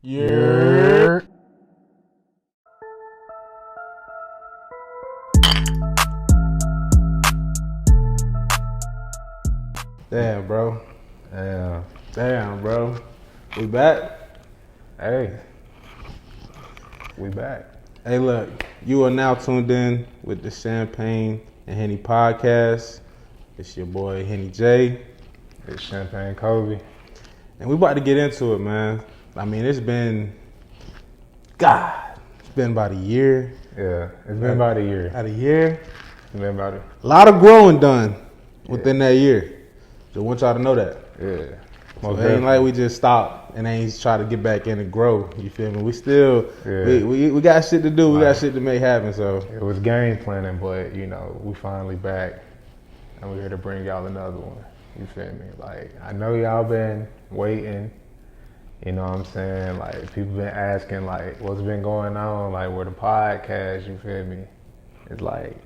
Yeah. Damn, bro. Damn, bro. We back? Hey, we back. Hey, look. You are now tuned in with the Champagne and Henny podcast. It's your boy, Henny J. It's Champagne Kobe. And we about to get into it, man. I mean, it's been about a year. Yeah, it's been about a year. About a year. It's been about a lot of growing done within that year. So I want y'all to know that. Yeah. So it ain't like we just stopped and ain't try to get back in and grow. You feel me? We still, we got shit to do. We got shit to make happen. So it was game planning, but we finally back, and we're here to bring y'all another one. You feel me? Like, I know y'all been waiting. You know what I'm saying? Like, people been asking, like, what's been going on? Like, where the podcast? You feel me? It's like,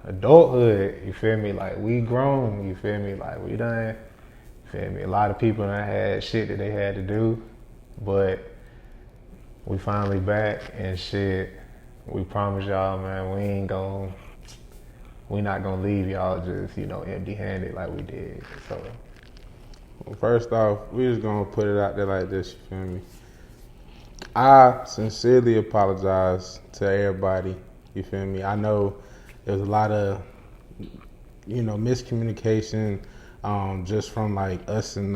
adulthood. You feel me? Like, we grown. You feel me? Like, we done. Feel me? A lot of people done had shit that they had to do, but we finally back and shit. We promise y'all, man, we not gonna leave y'all just, empty-handed like we did. So, well, first off, we just gonna put it out there like this. You feel me? I sincerely apologize to everybody. You feel me? I know there was a lot of, miscommunication. Just from like us and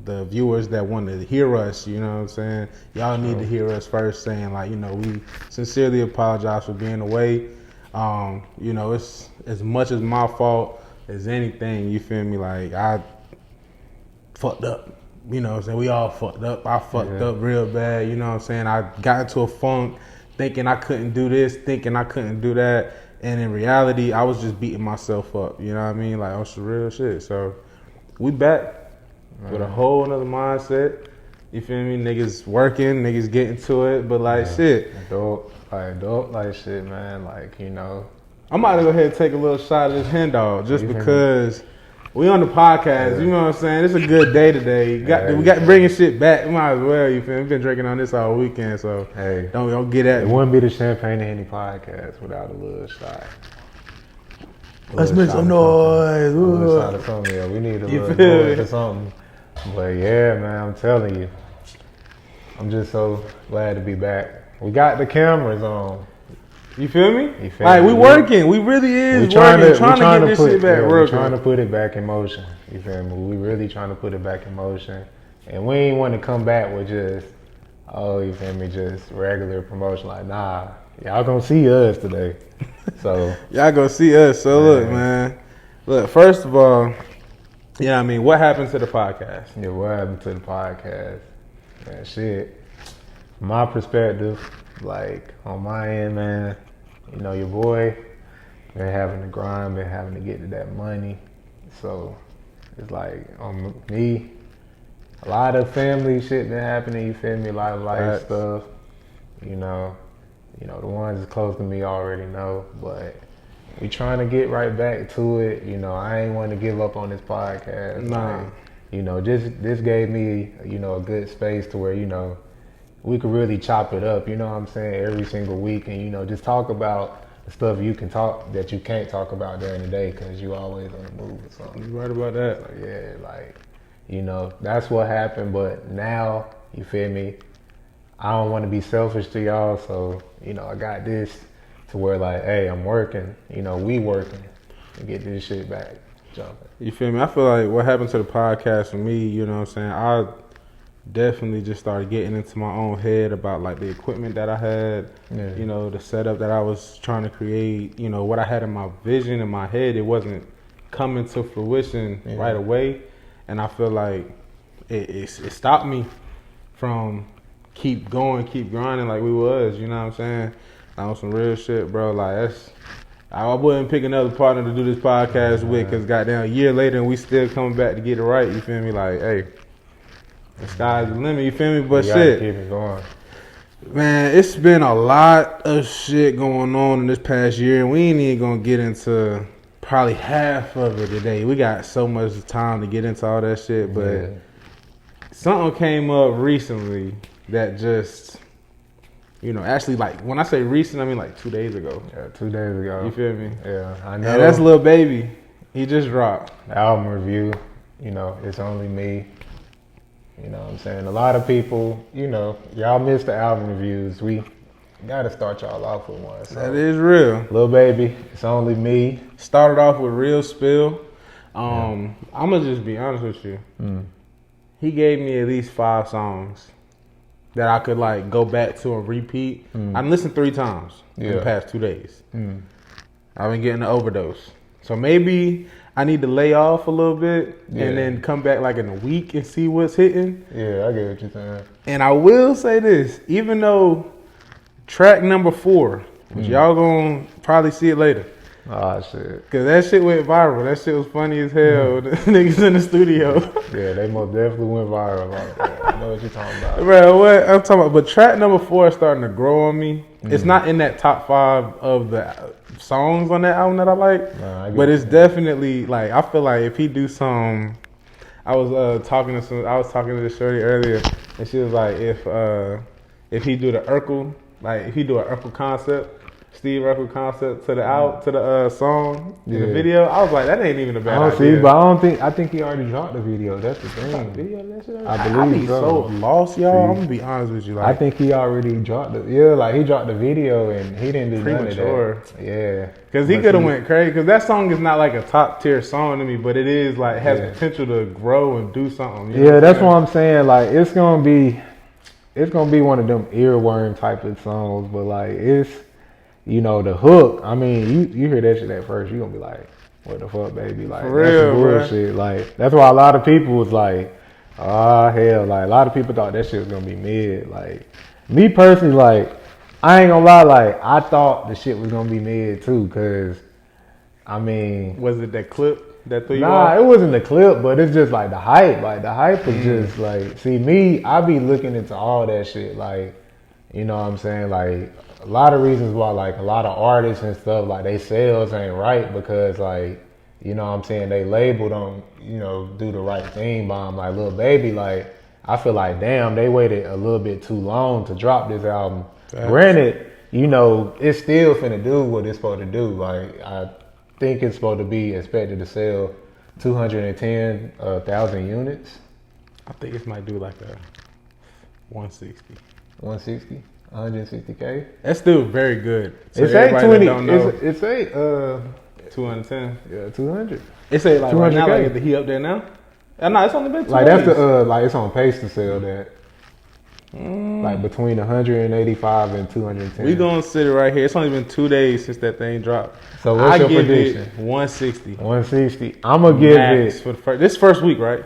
the viewers that want to hear us, you know what I'm saying? Y'all need to hear us first saying like, we sincerely apologize for being away. It's as much as my fault as anything, you feel me? Like I fucked up, you know what I'm saying? We all fucked up. I fucked up real bad, you know what I'm saying? I got into a funk thinking I couldn't do this, thinking I couldn't do that. And in reality, I was just beating myself up. You know what I mean? Like, on some real shit. So, we back with a whole nother mindset. You feel me? Niggas working, niggas getting to it. But, like, shit. Adult like shit, man. Like, I'm about to go ahead and take a little shot of this hen dog just because we on the podcast. You know what I'm saying? It's a good day today. We got bringing shit back. We might as well. You feel me? We've been drinking on this all weekend, so don't get at it. It wouldn't be the Champagne and Henny podcast without a little shot. Let's make some noise. A little shot of something. Yeah, we need a little noise or something. But yeah, man, I'm telling you, I'm just so glad to be back. We got the cameras on. You feel me? Like, we working. We really is trying to get this shit back. We're trying to put it back in motion. You feel me? We really trying to put it back in motion. And we ain't want to come back with just, you feel me, just regular promotion. Like, nah, y'all gonna see us today. So y'all gonna see us. So look, man. Look, first of all, what happened to the podcast? Yeah, what happened to the podcast? Man, shit. From my perspective, like, on my end, man, your boy been having to grind, been having to get to that money. So it's like, on me, a lot of family shit been happening, you feel me? A lot of life stuff, the ones that's close to me already know, but we trying to get right back to it. I ain't want to give up on this podcast. Nah. Like, this gave me, a good space to where, we could really chop it up, you know what I'm saying, every single week, and just talk about the stuff that you can't talk about during the day because you always on the move or something. You right about that. So yeah, like, that's what happened, but now, you feel me, I don't want to be selfish to y'all, so, I got this to where, like, hey, I'm working, we working to get this shit back jumping. You feel me? I feel like what happened to the podcast for me, you know what I'm saying, I definitely just started getting into my own head about like the equipment that I had, the setup that I was trying to create, what I had in my vision in my head, it wasn't coming to fruition right away. And I feel like it stopped me from keep grinding like we was, you know what I'm saying? On some real shit, bro. Like I wouldn't pick another partner to do this podcast with, because goddamn a year later and we still coming back to get it right, you feel me? Like, hey, the sky's the limit, you feel me? But shit, keep it going. Man, it's been a lot of shit going on in this past year, and we ain't even gonna get into probably half of it today. We got so much time to get into all that shit, but something came up recently that just, actually, like, when I say recent, I mean like 2 days ago. Yeah, 2 days ago. You feel me? Yeah, I know. And that's Lil Baby. He just dropped. The album review, It's Only Me. You know what I'm saying? A lot of people, y'all miss the album reviews. We gotta start y'all off with one. So. That is real. Lil Baby, It's Only Me. Started off with Real Spill. I'm gonna just be honest with you. He gave me at least 5 songs that I could like go back to and repeat. I listened 3 times in the past 2 days. I've been getting an overdose. So maybe I need to lay off a little bit and then come back like in a week and see what's hitting. Yeah, I get what you're saying. And I will say this, even though track number 4, which y'all gonna probably see it later. Oh, shit. Cause that shit went viral. That shit was funny as hell. The niggas in the studio. Yeah, they most definitely went viral about that. I know what you're talking about. Bro, what I'm talking about. But track number 4 is starting to grow on me. It's not in that top 5 of the songs on that album that I like. Nah, but it's definitely like, I feel like if he do some, I was talking to this shorty earlier, and she was like, if he do the Urkel, like if he do an Urkel concept, Steve Urkel concept to the song in the video, I was like, that ain't even a bad idea. But I think he already dropped the video. That's the thing. Video of that shit? I believe I be so lost, y'all. I'm gonna be honest with you. Like, I think he already dropped he dropped the video and he didn't do none of that. Yeah. Because he could have went crazy. Because that song is not like a top tier song to me, but it is like has potential to grow and do something. That's what I'm saying. Like it's gonna be one of them earworm type of songs, but like it's. The hook, I mean, you hear that shit at first, you gonna be like, what the fuck, baby? Like, for real, that's some bullshit. Bro. Like, that's why a lot of people was like, oh, hell. Like, a lot of people thought that shit was gonna be mid. Like, me personally, like, I ain't gonna lie, like, I thought the shit was gonna be mid too, cause, I mean. Was it that clip that threw you off? Nah, it wasn't the clip, but it's just like the hype. Like, the hype was just like, see, me, I be looking into all that shit. Like, you know what I'm saying? Like, a lot of reasons why, like, a lot of artists and stuff, like, they sales ain't right because, like, you know what I'm saying, they label don't, do the right thing by them. Like, Lil Baby, like, I feel like, damn, they waited a little bit too long to drop this album. Granted, it's still finna do what it's supposed to do. Like, I think it's supposed to be expected to sell 210,000 units. I think it might do like a 160. 160? 160K. That's still very good. So it's 820. It's 210. Yeah, 200. It's like right now, like, is the heat up there now? No, it's only been 2 like days. That's the like it's on pace to sell that. Like between 185 and 210. We gonna sit it right here. It's only been 2 days since that thing dropped. So what's your prediction? 160. 160. I'm gonna give it for this first week, right?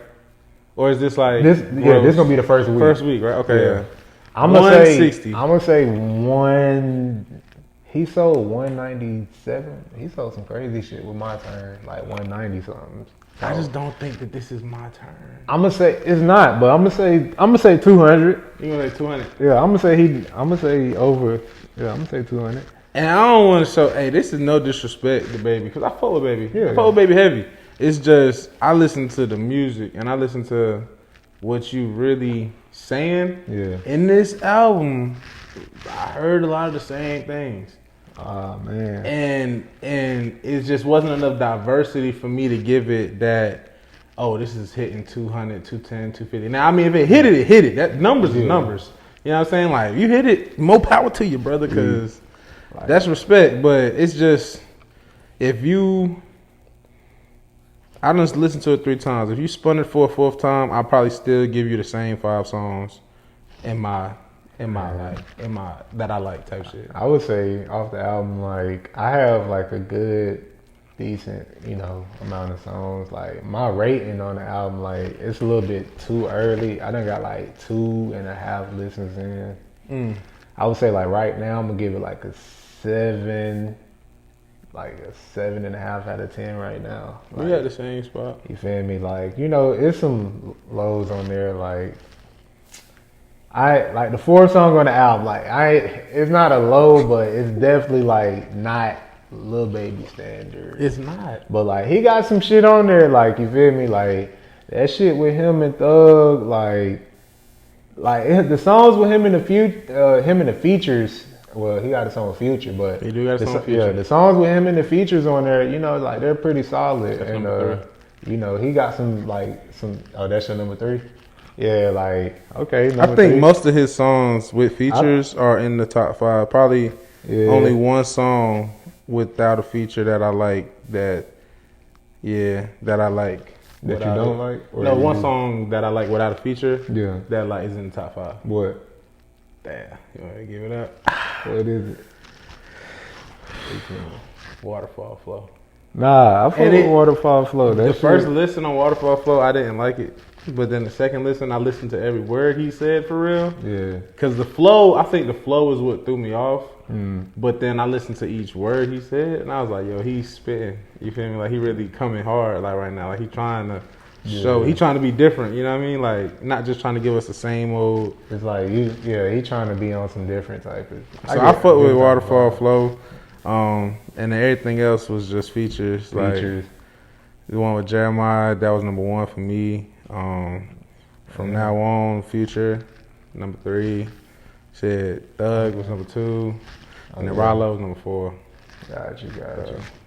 Or is this like this? Yeah, this gonna be the first week. First week, right? Okay, yeah. I'm gonna say one. He sold 197. He sold some crazy shit with my turn, like 190 something. So, I just don't think that this is my turn. I'm gonna say it's not, but I'm gonna say 200. You gonna say 200? Yeah, I'm gonna say over. Yeah, I'm gonna say 200. And I don't want to show. Hey, this is no disrespect to Baby, because I fuck with Baby. Yeah. I fuck with Baby heavy. It's just I listen to the music and I listen to what you really saying. Yeah. In this album, I heard a lot of the same things. Oh man. And it just wasn't enough diversity for me to give it that, oh, this is hitting 200, 210, 250. Now, I mean, if it hit it, it hit it. That numbers is numbers. You know what I'm saying? Like, you hit it, more power to you, brother, because that's respect. But it's just, I just listened to it 3 times. If you spun it for a 4th time, I'll probably still give you the same 5 songs that I like type shit. I would say off the album, like I have like a good, decent, amount of songs. Like my rating on the album, like it's a little bit too early. I done got like 2.5 listens in. I would say like right now I'm gonna give it like a 7. Like a 7.5 out of 10 right now. Like, we at the same spot. You feel me? Like, it's some lows on there. Like, I like the 4th song on the album. Like, it's not a low, but it's definitely like not Lil Baby standard. It's not. But like, he got some shit on there. Like, you feel me? Like that shit with him and Thug. Like, like the songs with him in the features. Well, he got a song with Future, but He do got a song with Future. Yeah, the songs with him and the features on there, you know, like they're pretty solid. That's and number 3. you know, he got some. Oh, that's your number 3. Yeah, like okay. I think most of his songs with features are in the top 5. Probably only one song without a feature that I like. That I like. That you don't like? Or No, one song that I like without a feature. Yeah. That like is in the top 5. What? Damn, you want to give it up? What is it? Waterfall Flow. Nah, I fuck with Waterfall Flow. The first listen on Waterfall Flow, I didn't like it. But then the second listen, I listened to every word he said for real. Yeah. Because the flow, I think the flow is what threw me off. But then I listened to each word he said, and I was like, yo, he's spitting. You feel me? Like, he really coming hard, like, right now. Like, he trying to show, he trying to be different, you know what I mean? Like, not just trying to give us the same old. It's like, he trying to be on some different type of. So I fuck with Waterfall Flow. And everything else was just features. Like, the one with Jeremiah, that was number 1 for me. From now on, Future, number 3. Shit, Thug was number 2. And then Rollo was number 4. Got you.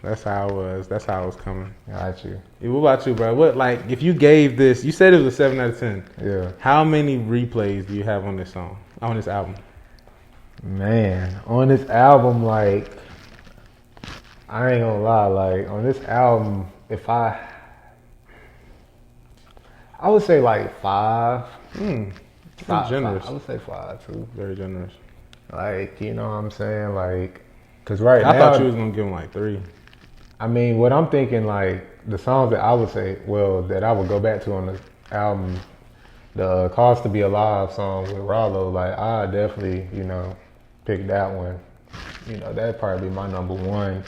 That's how it was. That's how it was coming. Got you. What about you, bro? What, like, if you gave this, you said it was a 7 out of 10. Yeah. How many replays do you have on this song, on this album? Man, on this album, like, I ain't gonna lie, like, on this album, if I would say like 5. That's generous. I would say 5 too. Very generous. Like, you know what I'm saying? Like, cause now I thought you was gonna give him like 3. I mean, what I'm thinking, like, the songs that I would say, that I would go back to on the album, the Cause to Be Alive song with Rollo, like, I definitely, you know, pick that one. You know, that'd probably be my number 1.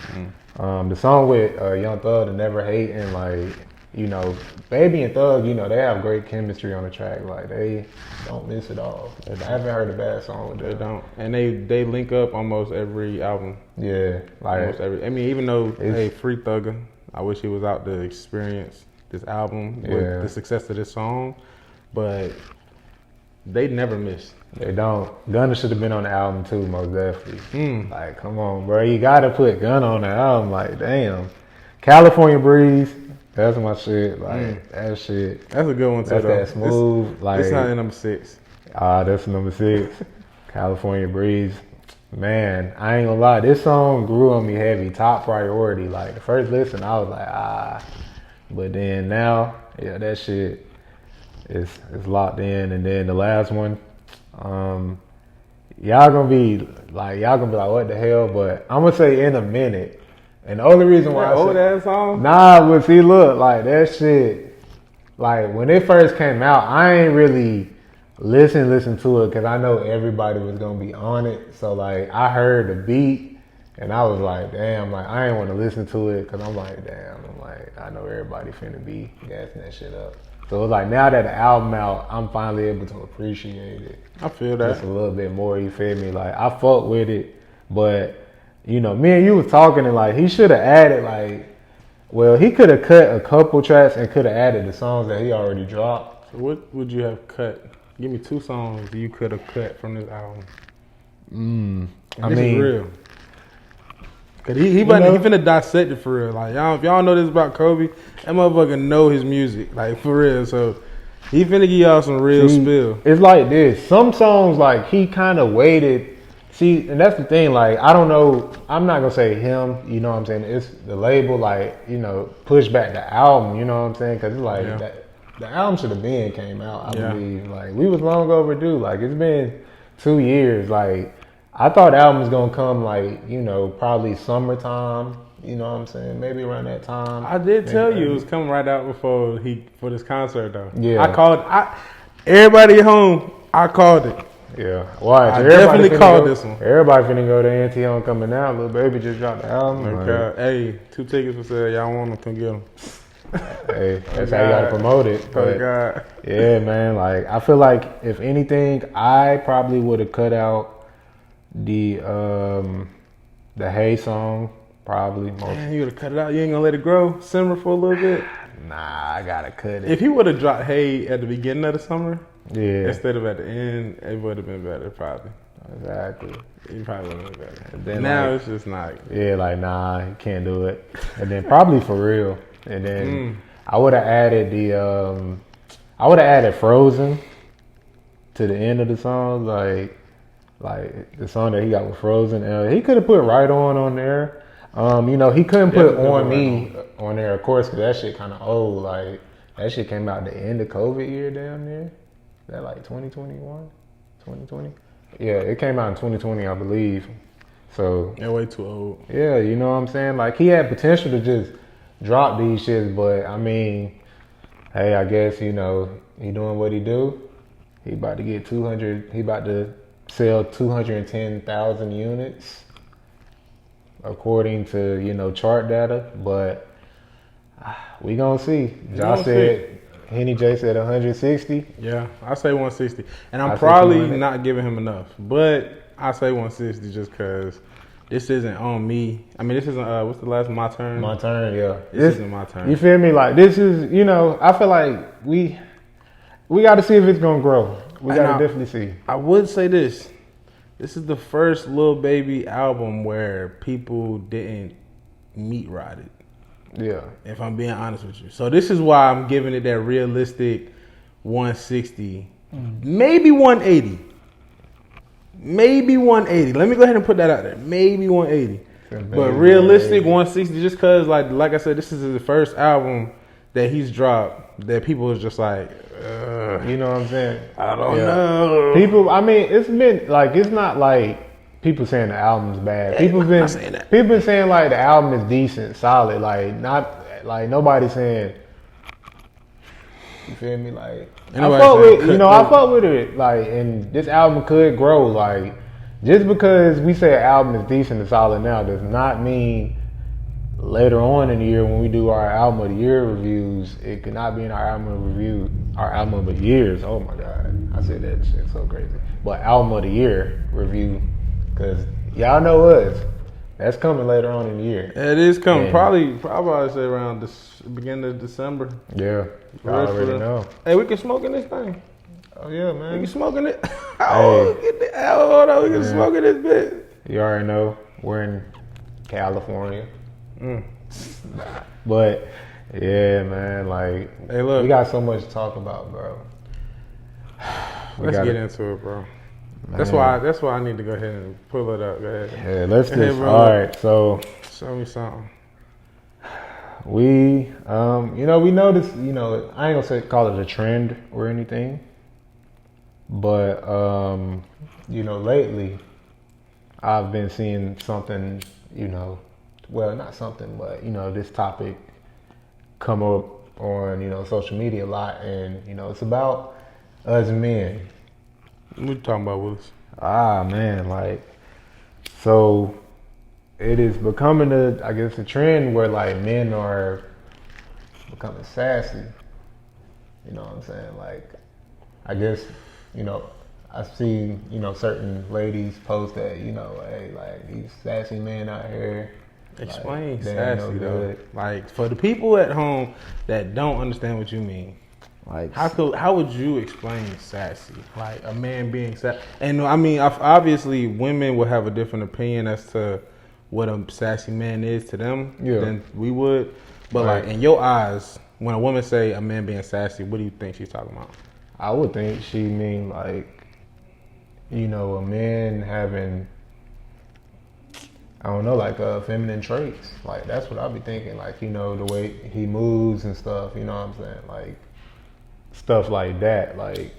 The song with Young Thug, The Never Hating, like, you know, Baby and Thug, you know, they have great chemistry on the track. Like, they don't miss it all. I haven't heard a bad song with them. They don't. And they link up almost every album. Yeah. Like, almost every. I mean, even though, hey, Free Thugger, I wish he was out to experience this album with the success of this song. But they never miss. They don't. Gunna should have been on the album too, most definitely. Like, come on, bro. You got to put Gunna on the album. Like, damn. California Breeze. That's my shit. Like, that shit. That's a good one too. That's that smooth. It's not in number 6. That's number 6. California Breeze. Man, I ain't gonna lie. This song grew on me heavy. Top priority. Like, the first listen, I was like, But then now, yeah, that shit is locked in. And then the last one, y'all gonna be like, what the hell? But I'm gonna say In a Minute. And the only reason why old ass song? Nah, but see, look, like, that shit, like, when it first came out, I ain't really listen to it because I know everybody was gonna be on it. So, like, I heard the beat and I was like, damn, like, I ain't want to listen to it because I'm like, I know everybody finna be gassing that shit up. So it's like, now that the album out, I'm finally able to appreciate it. I feel that. Just a little bit more, you feel me? Like, I fuck with it, but, you know, me and you was talking and, like, he should have added, like, well, he could have cut a couple tracks and could have added the songs that he already dropped. So what would you have cut? Give me 2 songs you could have cut from this album. I this mean, is real. Cause he finna dissect it for real. Like, if y'all know this about Kobe, that motherfucker know his music, like, for real. So he finna give y'all some real spill. It's like this. Some songs, like, he kind of waited. See, and that's the thing, like, I don't know, I'm not gonna say him, you know what I'm saying? It's the label, like, you know, push back the album, you know what I'm saying? Because it's like, the album should have came out, I believe. Like, we was long overdue. Like, it's been 2 years. Like, I thought the album was gonna come, like, you know, probably summertime, you know what I'm saying? Maybe around that time. I did tell you it was coming right out for this concert, though. Yeah. I called, everybody at home, I called it. Yeah, watch. I definitely called this one. Everybody finna go to NT Homecoming now. Lil Baby just dropped the album. Okay. Hey, 2 tickets for sale. Y'all want them? Come get them. Hey, that's how you gotta promote it. But, God. Yeah, man. Like, I feel like if anything, I probably would have cut out the Hey song. Probably most. Man, you would have cut it out. You ain't gonna let it grow, simmer for a little bit. Nah, I gotta cut it. If he would have dropped Hey at the beginning of the summer, Yeah, Instead of at the end, it would have been better probably. exactly. It probably would have been better. And then Now like, it's just not. yeah, like nah, you can't do it. And then probably for real. And then Mm. I would have added I would have added Frozen to the end of the song, like the song that he got with Frozen. He could have put Right On there. He couldn't put Definitely On put Me Right on there, of course, because that shit kind of old. Like that shit came out the end of COVID year, damn near. That like 2021, 2020. Yeah, it came out in 2020, I believe. So They're way too old. yeah, you know what I'm saying? Like he had potential to just drop these shits, but I mean, hey, I guess he doing what he do. He about to get 200. He about to sell 210,000 units, according to chart data. But we gonna see. Josh said, Henny J said 160. Yeah, I say 160, and I I'm say probably 200. not giving him enough, but I say 160 just because this isn't on me. I mean, this isn't. What's the last My Turn? My turn, yeah. This isn't My Turn. You feel me? Like this is, I feel like we got to see if it's gonna grow. We got to definitely see. I would say this. This is the first Lil Baby album where people didn't meat ride it. Yeah. If I'm being honest with you. So this is why I'm giving it that realistic 160. Maybe 180. Maybe 180. Let me go ahead and put that out there. Maybe 180. But realistic 160 just because like I said, this is the first album that he's dropped that people is just like, You know what I'm saying? I don't know. People, I mean, it's been like, it's not like people saying the album's bad. People been saying like the album is decent, solid. Like not like nobody saying. You feel me? Like I fuck with it. Like, and this album could grow. Like just because we say an album is decent and solid now does not mean later on in the year when we do our album of the year reviews, it could not be in our album of the years. Oh my god, I said that shit so crazy. But album of the year review, because y'all know us, that's coming later on in the year. It is coming. And probably I'd say around the beginning of December. Yeah, I already know. Hey, we can smoke in this thing. Oh yeah, man. We can smoke in it. Hold on, we can smoke in this bit. You already know we're in California. But yeah, man, like hey, look, we got so much to talk about, bro. Let's get into it, bro. Man. That's why I need to go ahead and pull it up. Go ahead. Yeah, let's do it. All right, so show me something. We we noticed, I ain't gonna call it a trend or anything, but lately I've been seeing something, well, not something, but this topic come up on social media a lot, and it's about us men. What you talking about, Willis? Man, like, so it is becoming a trend where like men are becoming sassy. You know what I'm saying? Like, I guess I've seen certain ladies post that hey, like these sassy men out here. Explain like, sassy though. Like for the people at home that don't understand what you mean, like how would you explain sassy? Like a man being sassy, and I mean obviously women will have a different opinion as to what a sassy man is to them than we would. But like in your eyes, when a woman say a man being sassy, what do you think she's talking about? I would think she mean like a man having, I don't know, like feminine traits. Like that's what I'll be thinking. Like the way he moves and stuff. You know what I'm saying? Like stuff like that. Like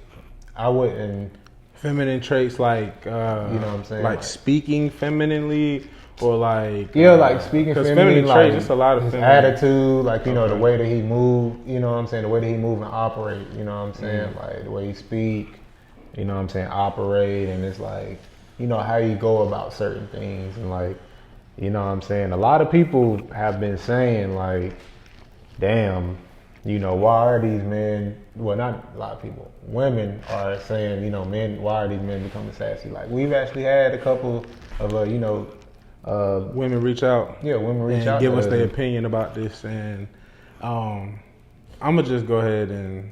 I wouldn't. Feminine traits like you know what I'm saying? Like speaking femininely or like like speaking femininely. Feminine traits, it's a lot of his feminine attitude. Like the way that he move. You know what I'm saying? The way that he move and operate. You know what I'm saying? Like the way he speak. You know what I'm saying? Operate, and it's like how you go about certain things, and like. You know what I'm saying? A lot of people have been saying like, damn, why are these men, well, not a lot of people, women are saying, men, why are these men becoming sassy? Like we've actually had a couple of, women reach out. Yeah, women reach out. And give us their opinion about this. And I'm going to just go ahead and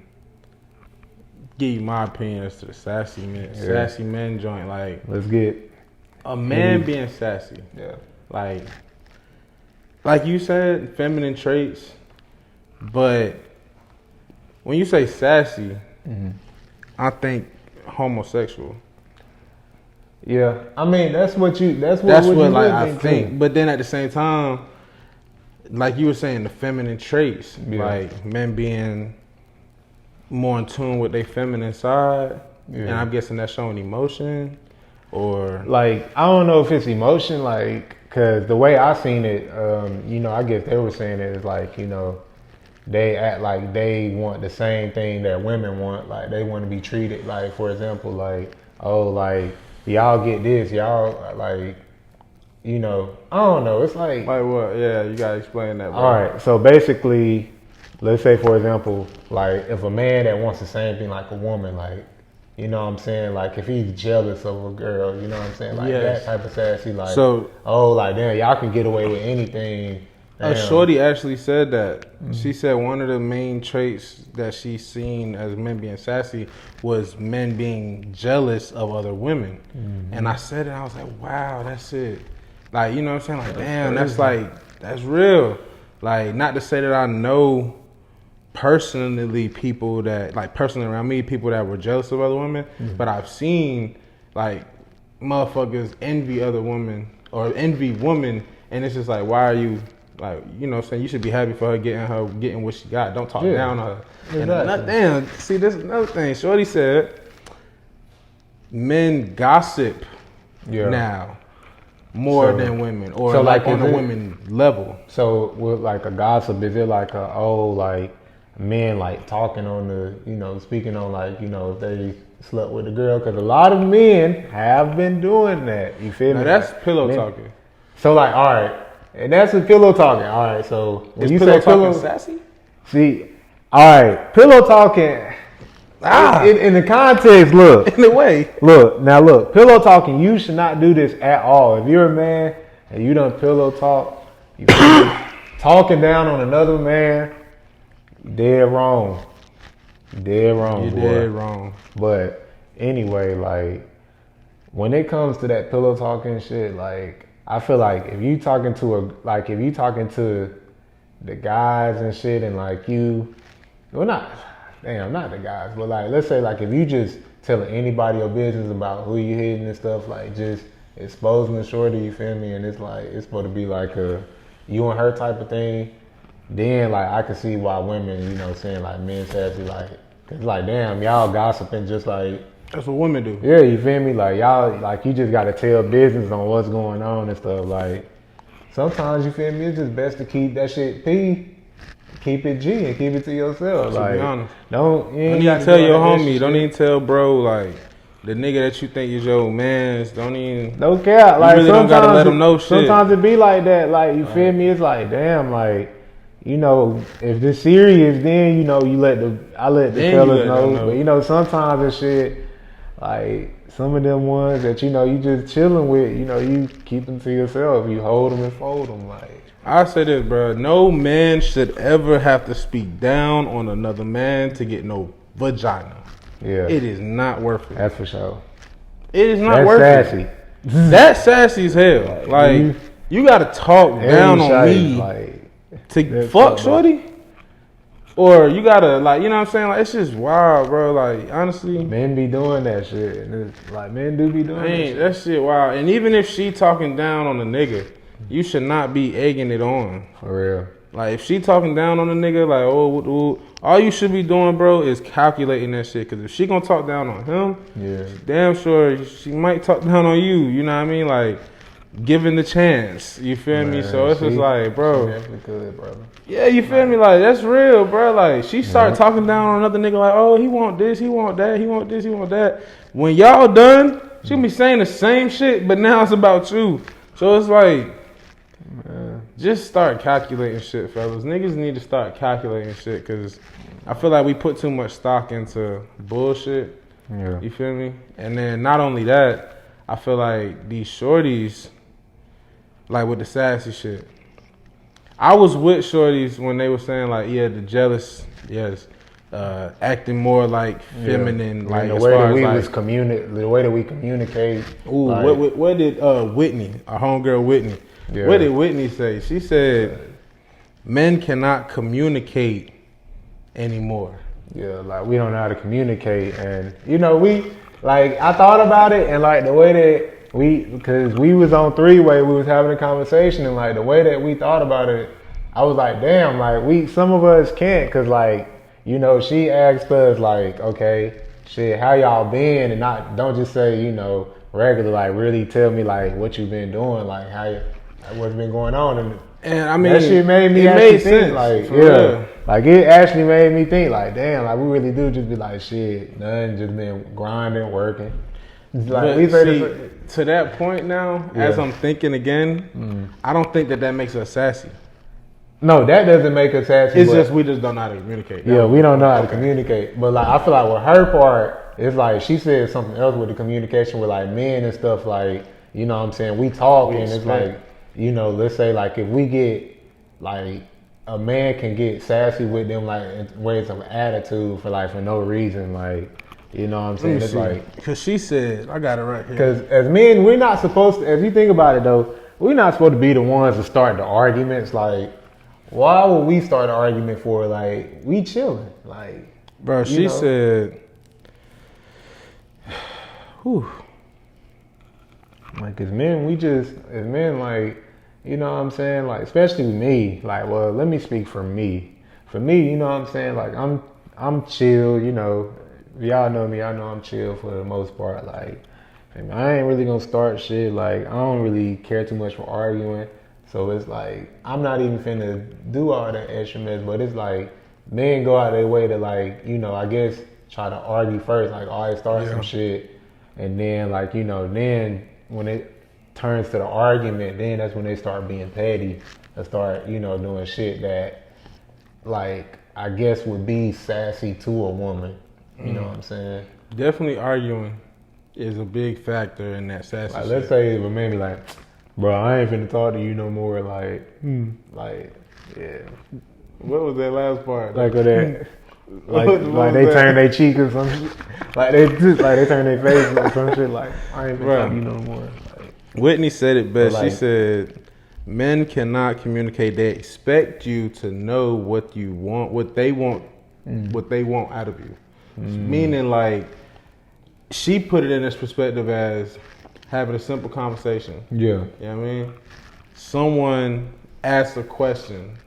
give you my opinion as to the sassy men. Yeah. Sassy men joint, like Let's get a man being sassy. Yeah. Like you said, feminine traits. But when you say sassy, I think homosexual. Yeah. I mean, that's what That's what like I think. But then at the same time, like you were saying, the feminine traits, like men being more in tune with their feminine side, and I'm guessing that's showing emotion, or like I don't know if it's emotion, like because the way I seen it, you know, I guess they were saying it is like, you know, they act like they want the same thing that women want, like they want to be treated like, for example, like, oh, like y'all get this, y'all like, you know, I don't know, it's like what? Yeah, you gotta explain that, bro. All right, so basically, let's say for example, like if a man that wants the same thing like a woman, like, you know what I'm saying, like if he's jealous of a girl, you know what I'm saying, like that type of sassy, like, so, oh, like damn, y'all can get away with anything. A shorty actually said that. She said one of the main traits that she's seen as men being sassy was men being jealous of other women. And I said it, I was like, wow, that's it. Like, you know what I'm saying? Like, damn, that's real. Like, not to say that I know personally people that, like personally around me, people that were jealous of other women, but I've seen like motherfuckers envy other women or envy women, and it's just like, why are you, like, you know what I'm saying, you should be happy for her getting what she got. Don't talk down on her. And damn, see, this is another thing. Shorty said men gossip now more than women, or so like on a women level. So with like a gossip, is it like a, oh, like men like talking on the, you know, speaking on like, you know, if they slept with a girl? Because a lot of men have been doing that. You feel me? That's pillow talking. So like, all right. And that's a pillow talking. All right, so when you pillow say pillow talking sassy? See, all right, pillow talking. In the context, look. In the way. Look, pillow talking, you should not do this at all. If you're a man and you done pillow talk, you talking down on another man, you dead wrong. You dead wrong, You're boy. dead wrong. But anyway, like, when it comes to that pillow talking shit, like, I feel like if you talking to the guys and shit, and like not the guys, but like, let's say like if you just telling anybody your business about who you hitting and stuff, like just exposing the shorty, you feel me, and it's like, it's supposed to be like a you and her type of thing, then like I can see why women, you know, saying like men sassy, like, cause like damn, y'all gossiping just like, that's what women do. Yeah, you feel me? Like y'all, like you just gotta tell business on what's going on and stuff. Like sometimes, you feel me, it's just best to keep that shit P, keep it G, and keep it to yourself. To like, be honest, don't even tell your homie. Don't even tell bro, like the nigga that you think is your man's. Don't care. Like really don't gotta let him know shit. Sometimes it be like that. Like you feel me? It's like damn, like. You know, if this serious, then, you know, I let the fellas know. But, you know, sometimes it's shit, like, some of them ones that, you know, you just chilling with, you know, you keep them to yourself. You hold them and fold them, like. I say this, bro. No man should ever have to speak down on another man to get no vagina. Yeah. It is not worth it. That's for sure. It is not worth it. That's sassy as hell. Like, you gotta talk down on me. Like, to fuck shorty, or you gotta, like, you know what I'm saying, like, it's just wild, bro. Like, honestly, men be doing that shit, and it's like, men do be doing that shit wild. And even if she talking down on a nigga, you should not be egging it on, for real. Like, if she talking down on a nigga, like, oh, all you should be doing, bro, is calculating that shit. Because if she gonna talk down on him, damn sure she might talk down on you. You know what I mean? Like, given the chance, you feel me? So it's just like, bro, definitely could, brother. Yeah, you feel me? Like, that's real, bro. Like, she start talking down on another nigga, like, oh, he want this, he want that, he want this, he want that. When y'all done, she be saying the same shit, but now it's about you. So it's like, just start calculating shit, fellas. Niggas need to start calculating shit, because I feel like we put too much stock into bullshit. Yeah. You feel me? And then not only that, I feel like these shorties, like with the sassy shit, I was with shorties when they were saying like, yeah, the jealous, yes. acting more like feminine, like the as way far that we as was the way that we communicate. Ooh, like, what did Whitney, our homegirl Whitney, what did Whitney say? She said, men cannot communicate anymore. Yeah, like we don't know how to communicate, and you know, I thought about it, and like the way that because we was on three-way, we was having a conversation, and like the way that we thought about it, I was like, damn, like some of us can't, cause like, you know, she asked us like, okay, shit, how y'all been, and don't just say, you know, regular, like really tell me like what you been doing, like what's been going on, and I mean that shit made me actually think, like, real. Like it actually made me think, like, damn, like we really do just be like, shit, nothing, just been grinding, working. Like we say to that point now, as I'm thinking again, I don't think that makes us sassy. No, that doesn't make us sassy. It's just we just don't know how to communicate. Yeah, we don't know how to communicate. But like I feel like with her part, it's like she said something else with the communication with like men and stuff. Like, you know what I'm saying? We talk and it's like, you know, let's say like if we get like a man can get sassy with them like in ways of attitude for no reason, like, you know what I'm saying? It's like, because she said, I got it right here. Because as men, we're not supposed to. If you think about it though, we're not supposed to be the ones to start the arguments. Like, why would we start an argument for? Like, we chilling. Like, bro, she said, whew. Like, as men, like, you know what I'm saying? Like, especially me. Like, well, let me speak for me. For me, you know what I'm saying? Like, I'm chill, you know. Y'all know me, I know I'm chill for the most part. Like, I ain't really gonna start shit. Like, I don't really care too much for arguing. So it's like, I'm not even finna do all that extra mess, but it's like, men go out their way to like, you know, I guess try to argue first, like always start some shit. And then like, you know, then when it turns to the argument, then that's when they start being petty and start, you know, doing shit that like, I guess would be sassy to a woman. You know what I'm saying? Definitely arguing is a big factor in that sassy shit. Let's say if a man be like, bro, I ain't finna talk to you no more. Like, yeah. What was that last part? Like with that, like they turn their cheek or some shit. Like they turn their face or some shit. Like, I ain't finna talk to you no more. Like, Whitney said it best. She said, men cannot communicate. They expect you to know what you want, what they want out of you. Meaning, like, she put it in this perspective as having a simple conversation. Yeah. You know what I mean? Someone asks a question.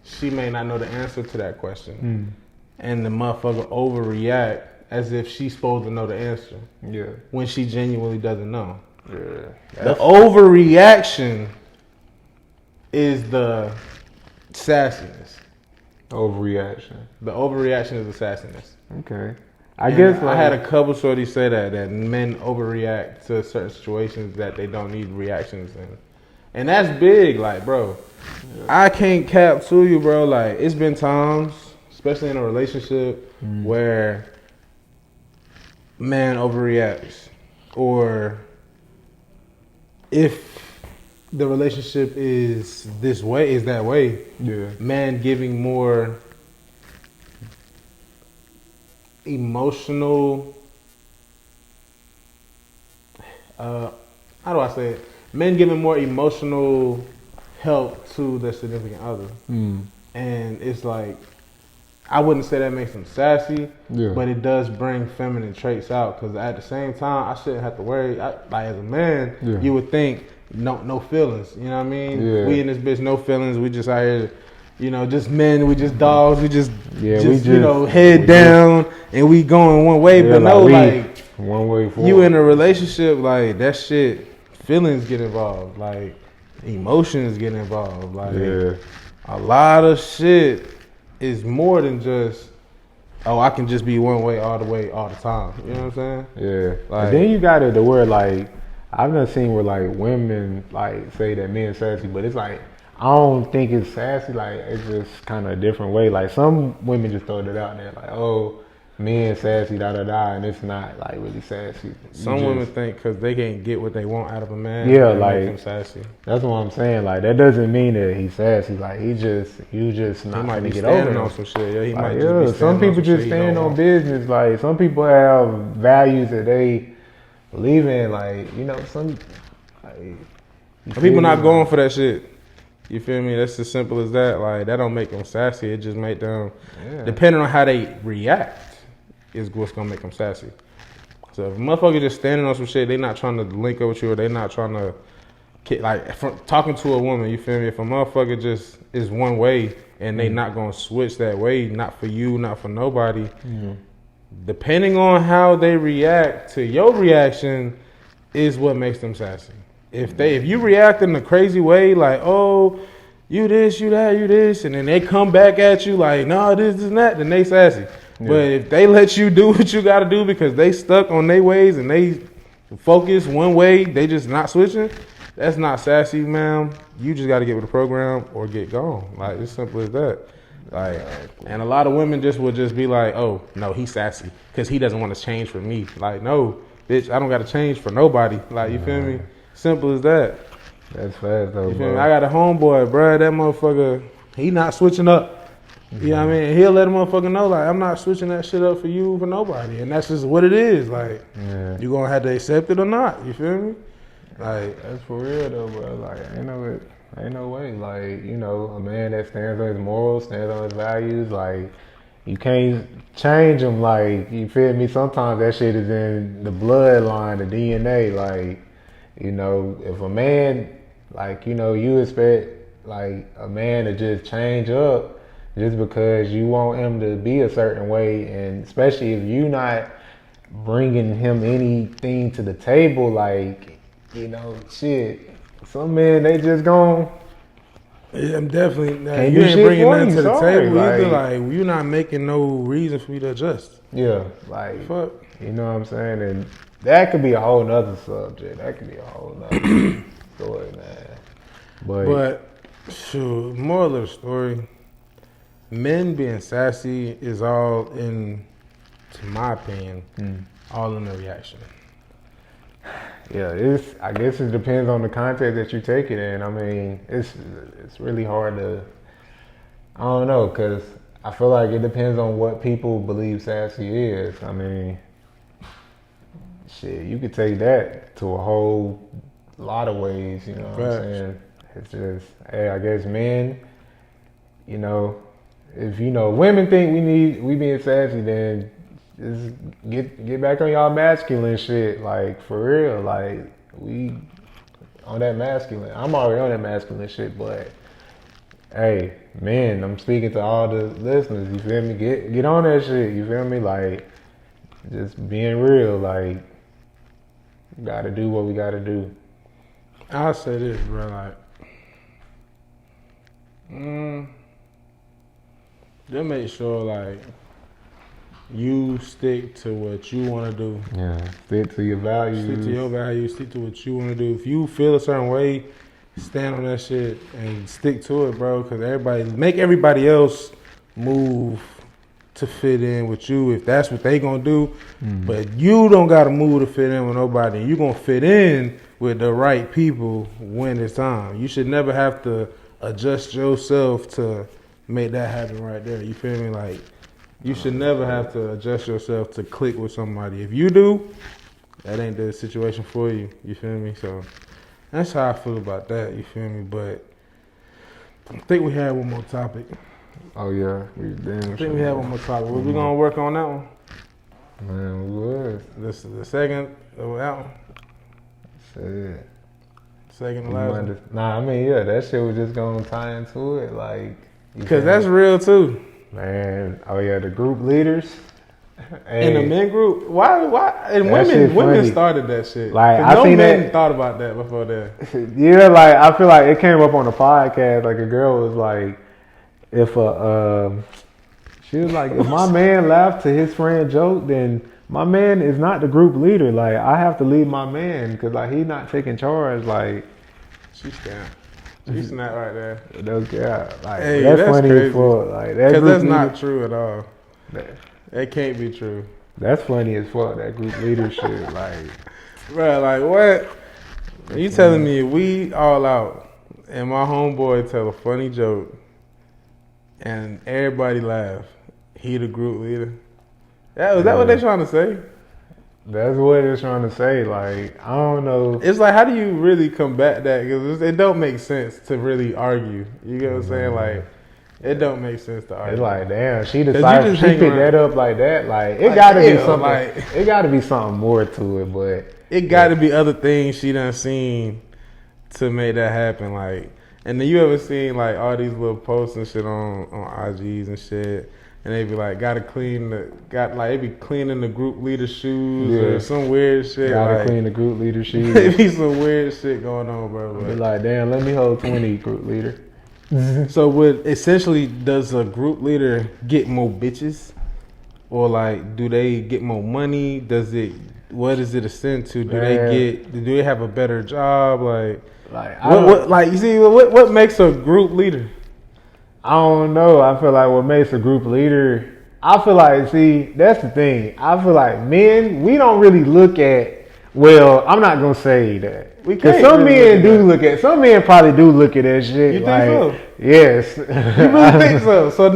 She may not know the answer to that question. And the motherfucker overreact as if she's supposed to know the answer. Yeah. When she genuinely doesn't know. Yeah. The overreaction is the sassiness. Overreaction. The overreaction is the sassiness. Okay. I guess I had a couple shorties say that men overreact to certain situations that they don't need reactions in. And that's big, like, bro. I can't cap to you, bro. Like, it's been times, especially in a relationship, where man overreacts. Or if the relationship is that way, man giving more emotional, how do I say it? Men giving more emotional help to their significant other. And it's like, I wouldn't say that makes them sassy, but it does bring feminine traits out. Because at the same time, I shouldn't have to worry. Like, as a man, you would think, no feelings. You know what I mean? We in this bitch, no feelings. We just out here, you know, just men. We just dogs. We just you know, head down, and we going one way. But no, like one way forward. You in a relationship, like that shit. Feelings get involved. Like emotions get involved. Like a lot of shit is more than just, oh, I can just be one way all the time. You know what I'm saying? Yeah. Like, and then you got it to where like, I've never seen where like women like say that men sassy, but it's like, I don't think it's sassy. Like, it's just kind of a different way. Like, some women just throw it out there like, oh, men sassy, da da da, and it's not like really sassy. Some women think because they can't get what they want out of a man, Yeah, they like make him sassy. That's what I'm saying. Like that doesn't mean that he's sassy. Like you just He not might gonna be get over standing him. on some shit. Yeah, he Like, might just be standing some people on some just shit stand on business. Like some people have values that they believe in. Like some people not going for that shit. You feel me? That's as simple as that. Like that don't make them sassy. It just make them, depending on how they react, is what's gonna make them sassy. So if a motherfucker just standing on some shit, they not trying to link up with you, or they not trying to like from talking to a woman. You feel me? If a motherfucker just is one way and they not gonna switch that way, not for you, not for nobody. Depending on how they react to your reaction, is what makes them sassy. If you react in a crazy way, like, oh, you this, you that, you this, and then they come back at you like, no, this and that, then they sassy. Yeah. But if they let you do what you gotta do because they stuck on their ways and they focus one way, they just not switching, that's not sassy, ma'am. You just gotta get with the program or get gone. Like, it's simple as that. Like, and a lot of women would just be like, oh, no, he's sassy because he doesn't want to change for me. Like, no, bitch, I don't gotta change for nobody. Like, you feel me? Simple as that. That's fast though, you feel me? I got a homeboy, bro. That motherfucker, he not switching up. You know what I mean? He'll let a motherfucker know, like, I'm not switching that shit up for you, for nobody. And that's just what it is. Like, you gonna have to accept it or not. You feel me? Like, that's for real though, bro. Like, ain't no way. Like, a man that stands on his morals, stands on his values, like, you can't change him. Like, you feel me? Sometimes that shit is in the bloodline, the DNA. Like, if a man, like, you expect, like, a man to just change up just because you want him to be a certain way, and especially if you not bringing him anything to the table, like, shit, some men, they just gon'... Yeah, I'm definitely... you ain't bringing nothing to the table either. Like, you not making no reason for me to adjust. Yeah, like... Fuck. You know what I'm saying? And that could be a whole nother subject. That could be a whole nother story, man. But, shoot, moral of the story, men being sassy is all in, to my opinion, all in the reaction. Yeah, I guess it depends on the context that you take it in. I mean, it's really hard to... I don't know, because I feel like it depends on what people believe sassy is. I mean... Shit, you could take that to a whole lot of ways, you know what I'm saying? It's just, hey, I guess men, if women think we being sassy, then just get back on y'all masculine shit, like, for real, like, we on that masculine. I'm already on that masculine shit, but hey, men, I'm speaking to all the listeners, you feel me? Get on that shit, you feel me? Like, just being real, like, gotta do what we gotta do. I'll say this, bro, like, just make sure, like, you stick to what you want to do. Yeah, stick to your values. Stick to your values, stick to what you want to do. If you feel a certain way, stand on that shit and stick to it, bro, because make everybody else move to fit in with you if that's what they gonna do. But you don't gotta move to fit in with nobody. You gonna fit in with the right people when it's time. You should never have to adjust yourself to make that happen right there. You feel me? Like, you should never have to adjust yourself to click with somebody. If you do, that ain't the situation for you. You feel me? So that's how I feel about that. You feel me? But I think we had one more topic. Oh yeah, I think we have one more topic. Was we gonna work on that one? Man, we was. This is the second of that one. Shit. Second to last one. Nah, I mean, yeah, that shit was just gonna tie into it, like. Because that's real too. Man, oh yeah, the group leaders. Hey, in the men group, why? And women started that shit. Like, no men thought about that before that. Yeah, like, I feel like it came up on the podcast. Like, a girl was like, she was like, if my man laughed to his friend joke, then my man is not the group leader. Like, I have to lead my man because, like, he's not taking charge. Like, she's scam. She's not right there. Those guys, like, hey, that's funny as fuck. Like, because that's not true at all. That can't be true. That's funny as fuck. That group leadership, like, Bro, like what? You telling me we all out and my homeboy tell a funny joke and everybody laugh. He the group leader. Was that what they trying to say? that's what it's trying to say. Like, I don't know. It's like, how do you really combat that? Because it don't make sense to really argue. You get what I'm saying? Like, it don't make sense to argue. It's like, damn, she decided she picked that up like that. Like, it gotta be something. Like, it gotta be something more to it, but it got to be other things she done seen to make that happen. Like, and then you ever seen like all these little posts and shit on IGs and shit, and they be like, they be cleaning the group leader shoes or some weird shit. Gotta like, clean the group leader shoes. There be some weird shit going on, bro. Be like, damn, let me hold 20 group leader. So does a group leader get more bitches? Or like, do they get more money? What does it ascend to? Do they have a better job? What makes a group leader? I don't know. I feel like what makes a group leader, that's the thing. I feel like men, we don't really look at, well, I'm not going to say that. Because some men probably do look at that shit. You think so? Yes. You really think so? So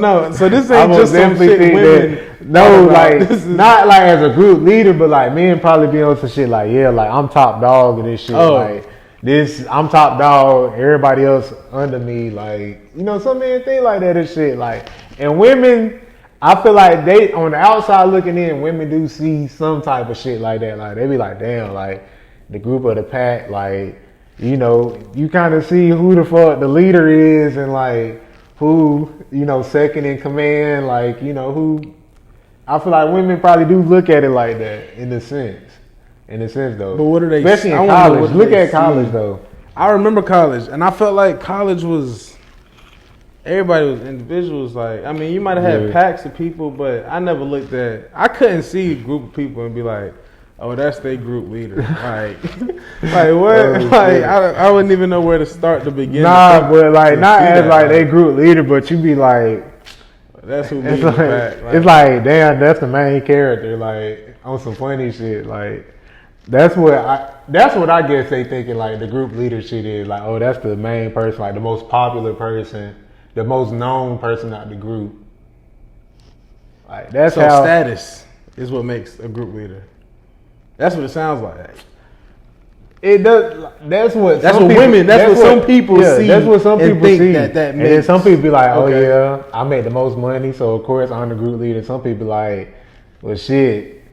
this ain't just some shit women. No, like, not like as a group leader, but like men probably be on some shit like, yeah, like I'm top dog of this shit. Oh. Like, I'm top dog, everybody else under me. Like, some men think like that and shit. Like, and women, I feel like they, on the outside looking in, women do see some type of shit like that. Like, they be like, damn, like, the group of the pack, like, you kind of see who the fuck the leader is and like who, second in command, like, who. I feel like women probably do look at it like that in a sense though. But what are they? Especially in college. Look at college though. I remember college, and I felt like college was, everybody was individuals. Like, I mean, you might have had packs of people, but I never looked at. I couldn't see a group of people and be like, oh, that's their group leader. Like what? I wouldn't even know where to start to begin. But like not as like they group leader, but you be like, that's who leads the pack. It's like, damn, that's the main character. Like, on some funny shit. Like, that's what I guess they thinking like the group leader shit is. Like, oh, that's the main person, like the most popular person, the most known person out the group. Like, that's so how status is what makes a group leader. That's what it sounds like. It does. That's what some people see. That's what some people see. That and then some people be like, "Oh yeah, I make the most money, so of course I'm the group leader." Some people like, "Well, shit,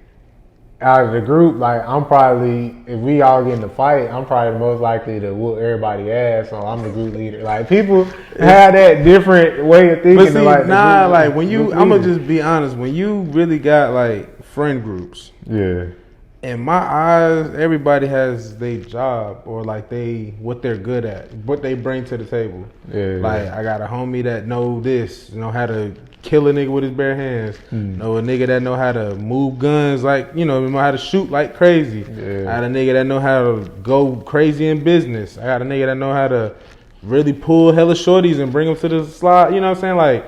out of the group, like I'm probably, if we all get in a fight, I'm probably the most likely to whoop everybody ass, so I'm the group leader." Like, people have that different way of thinking. But see, when you, I'm gonna just be honest. When you really got like friend groups, yeah. In my eyes, everybody has their job or like what they're good at, what they bring to the table. Yeah, like, I got a homie that know how to kill a nigga with his bare hands. Know a nigga that know how to move guns, like, know how to shoot like crazy. Yeah. I got a nigga that know how to go crazy in business. I got a nigga that know how to really pull hella shorties and bring them to the slide. You know what I'm saying? Like,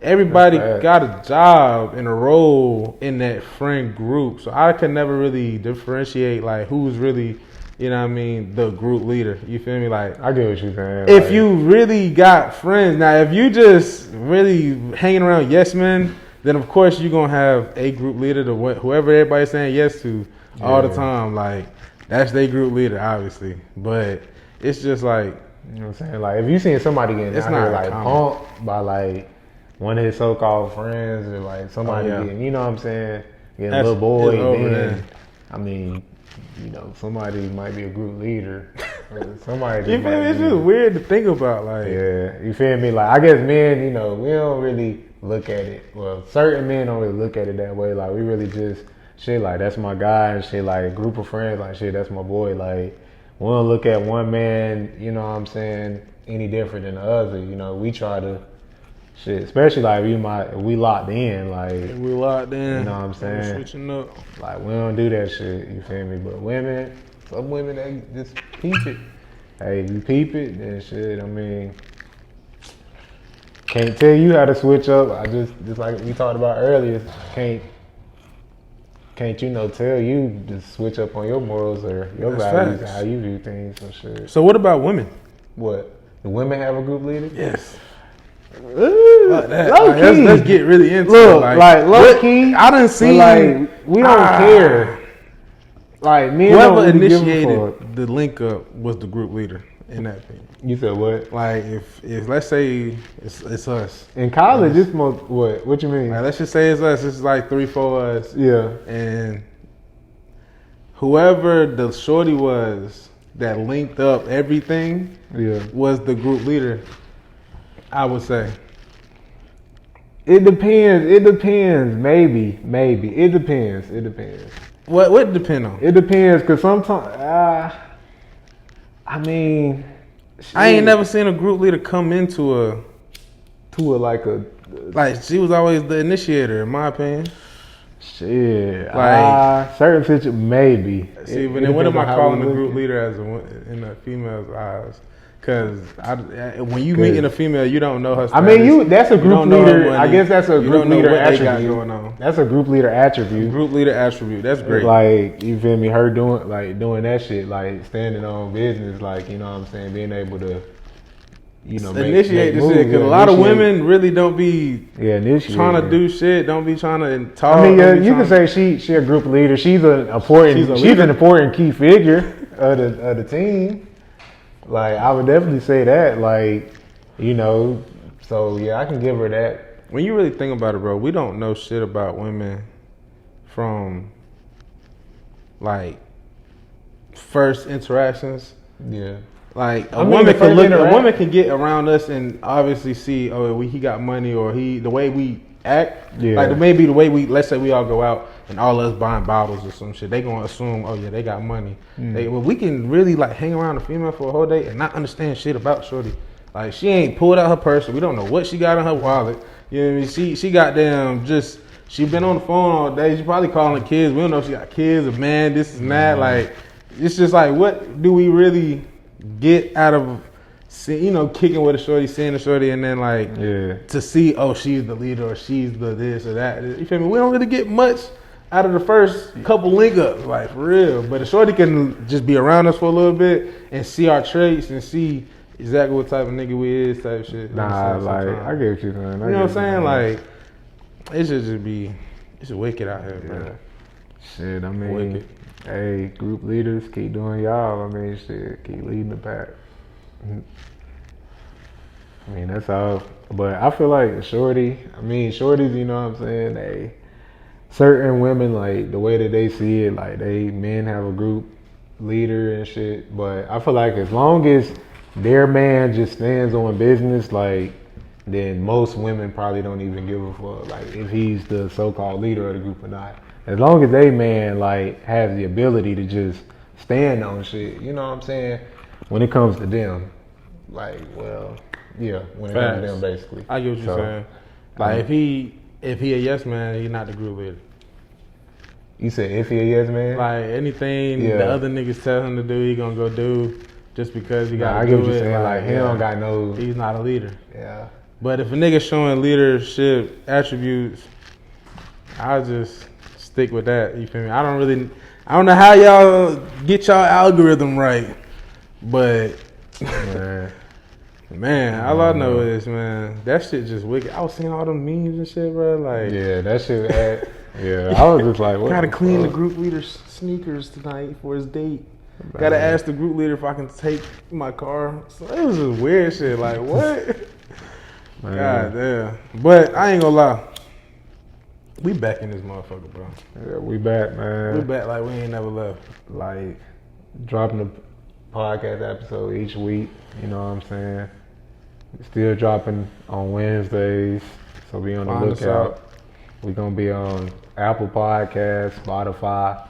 everybody got a job and a role in that friend group. So I could never really differentiate like who's really, the group leader. You feel me? Like, I get what you're saying. If you really got friends, now if you just really hanging around yes men, then of course you're gonna have a group leader to whoever everybody's saying yes to all the time. Like, that's their group leader, obviously. But it's just like, you know what I'm saying? Like, if you seeing somebody getting out here like punked by like one of his so-called friends or like somebody getting, you know what I'm saying, getting a little boy, then, I mean, somebody might be a group leader. Somebody. You feel me? It's just weird to think about. Like, yeah, you feel me? Like, I guess men, we don't really look at it. Well, certain men don't really look at it that way. Like, we really just shit like, that's my guy and shit. Like, a group of friends, like, shit, that's my boy. Like, we don't look at one man, you know what I'm saying, any different than the other. We try to. Shit, especially like we locked in, like we locked in. You know what I'm saying? Switching up. Like, we don't do that shit. You feel me? But some women, they just peep it. Hey, if you peep it, then shit. I mean, can't tell you how to switch up. I just like we talked about earlier. can't tell you to switch up on your morals or your That's values facts. and how you view things and shit. So what about women? What? Do women have a group leader? Yes. Low key. Let's get really into Look, it. like low key. I done seen like we don't care. Like me and whoever really initiated the link up was the group leader in that opinion. You said what? Like if let's say it's us in college, it's most what? What you mean? Like, let's just say it's us. It's like 3-4 us. Yeah. And whoever the shorty was that linked up everything, was the group leader. I would say. It depends. Maybe. It depends. What depend on? It depends because sometimes, I mean, shit. I ain't never seen a group leader come into like she was always the initiator, in my opinion. Shit, like certain situations, maybe. See, but then what am I calling a group leader as in a female's eyes? Because when you meet in a female, you don't know her status. I mean, that's a group leader. I guess that's a group leader attribute. Going on. That's a group leader attribute. Group leader attribute. That's great. Like, you feel me? Her doing that shit, like standing on business, like, you know what I'm saying, being able to, initiate this shit. Because a lot of women really don't be trying to do shit. Don't be trying to talk. I mean, you can say she a group leader. She's an important key figure of the team. Like, I would definitely say that, like, so yeah, I can give her that. When you really think about it, bro, we don't know shit about women from, like, first interactions. Yeah. Like, a woman can get around us and obviously see, he got money, or the way we act. Yeah. Like, maybe the way let's say we all go out and all us buying bottles or some shit, they gonna assume, they got money. We can really like hang around a female for a whole day and not understand shit about shorty. Like, she ain't pulled out her purse. We don't know what she got in her wallet. You know what I mean? She goddamn she been on the phone all day. She probably calling kids. We don't know if she got kids or man, this and that. Like, it's just like, what do we really get out of kicking with a shorty, seeing a shorty, and then like to see, she's the leader or she's the this or that. You feel me? We don't really get much out of the first couple link ups, like, for real. But a shorty can just be around us for a little bit and see our traits and see exactly what type of nigga we is, type shit. Nah, like, I get what you're saying. You know what I'm saying? Like, it should just be, it's wicked out here, man. Shit, I mean, wicked. Hey, group leaders, keep doing y'all. I mean, shit, keep leading the pack. I mean, that's all. But I feel like shorties, you know what I'm saying? Certain women, like, the way that they see it, like, men have a group leader and shit. But I feel like as long as their man just stands on business, like, then most women probably don't even give a fuck, like, if he's the so-called leader of the group or not. As long as they man, like, has the ability to just stand on shit, you know what I'm saying? When it comes to them, like, well, yeah, when it comes to them, basically. I get what you're saying. Like, if he a yes man, he's not the group leader. You said if he a yes man? Like, anything the other niggas tell him to do, he gonna go do just because he got to do it. I get what you're saying. Like, he don't got no... He's not a leader. Yeah. But if a nigga showing leadership attributes, I'll just stick with that. You feel me? I don't know how y'all get y'all algorithm right, but... Man, all I know is, man, that shit just wicked. I was seeing all them memes and shit, bro. Like, yeah, that shit. I was just like, what? Gotta clean the group leader's sneakers tonight for his date. Gotta ask the group leader if I can take my car. So it was just weird shit. Like, what? God damn. But I ain't gonna lie. We back in this motherfucker, bro. Yeah, we back, man. We back like we ain't never left. Like, dropping a podcast episode each week. You know what I'm saying? Still dropping on Wednesdays, so be on the lookout. We're gonna be on Apple Podcasts, Spotify,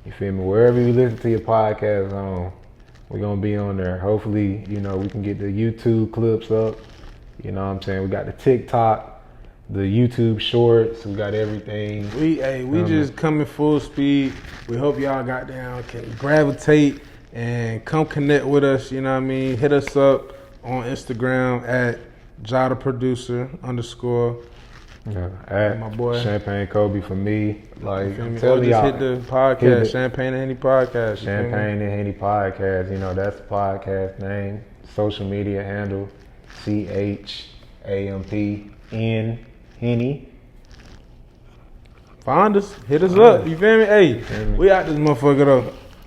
you feel me? Wherever you listen to your podcast on, we're gonna be on there. Hopefully, we can get the YouTube clips up. You know what I'm saying? We got the TikTok, the YouTube shorts, we got everything. We just coming full speed. We hope y'all can gravitate and come connect with us, you know what I mean? Hit us up on Instagram at JadaProducer_. Yeah, at My boy. Champagne Kobe for me. Like, You feel me? tell Or me just y'all. hit the podcast, hit it. Champagne and Henny Podcast. You feel me? Champagne and Henny Podcast. You know, that's the podcast name. Social media handle CHAMPN Henny. Find us, hit us up. You feel me? Hey, we out this motherfucker though.